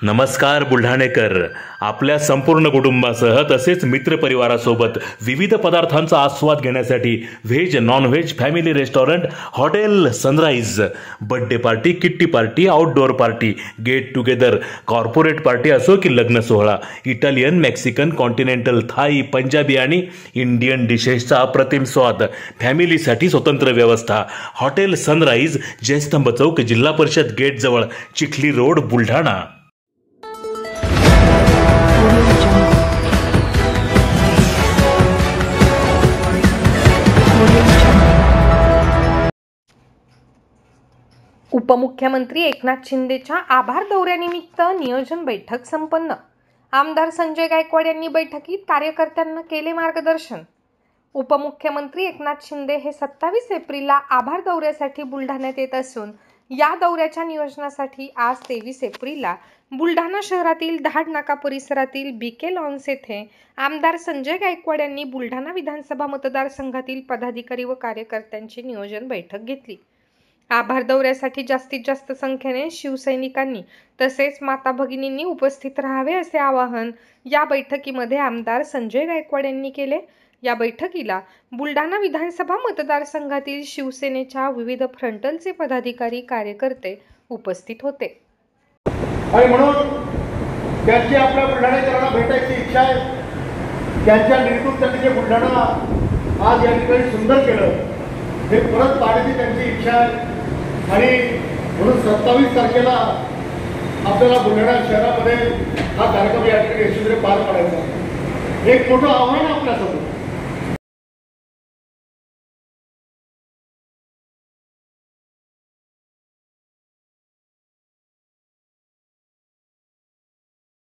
नमस्कार बुलढाणेकर, आपल्या संपूर्ण कुटुंबासह तसेच मित्रपरिवारासोबत विविध पदार्थांचा आस्वाद घेण्यासाठी veg non veg family restaurant hotel Sunrise birthday party, kitty party, outdoor party, get together, corporate party असो की लग्न सोहळा, Italian, Mexican, continental, Thai, Punjabi आणि इंडियन डिशेसचा अप्रतिम स्वाद, फॅमिलीसाठी स्वतंत्र व्यवस्था. हॉटेल सनराइज, जयस्तंभ चौक, जिल्हा परिषद गेट जवळ, चिखली रोड, बुलढाणा. उपमुख्यमंत्री एकनाथ शिंदेच्या आभार दौऱ्यानिमित्त नियोजन बैठक संपन्न. आमदार संजय गायकवाड यांनी बैठकीत कार्यकर्त्यांना केले मार्गदर्शन. उपमुख्यमंत्री एकनाथ शिंदे हे 27 एप्रिलला आभार दौऱ्यासाठी बुलढाण्यात येत असून या दौऱ्याच्या नियोजनासाठी आज 23 एप्रिलला बुलढाणा शहरातील दहाड नाका परिसरातील बीके लॉन्स येथे आमदार संजय गायकवाड यांनी बुलढाणा विधानसभा मतदारसंघातील पदाधिकारी व कार्यकर्त्यांची नियोजन बैठक घेतली. आभार दौऱ्यासाठी जास्तीत जास्त संख्येने शिवसैनिकांनी तसेच माता भगिनींनी उपस्थित राहावे असे आवाहन या बैठकीमध्ये आमदार संजय गायकवाड यांनी केले. या बैठकीला बुलढाणा विधानसभा मतदारसंघातील शिवसेनेच्या विविध फ्रंटलचे पदाधिकारी कार्यकर्ते उपस्थित होते. आणि म्हणून त्यांची आपल्या बुलढाणेकरांना भेटायची इच्छा आहे. त्यांच्या नेतृत्वाने जे बुलढाणा आज या ठिकाणी सुंदर केलं हे परत पाहण्याची त्यांची इच्छा आहे. आणि म्हणून 27 तारखेला आपल्याला बुलढाणा शहरामध्ये हा कार्यक्रम या ठिकाणी यशस्वी पार पाडायचा. एक मोठं आव्हान आपल्यासमोर.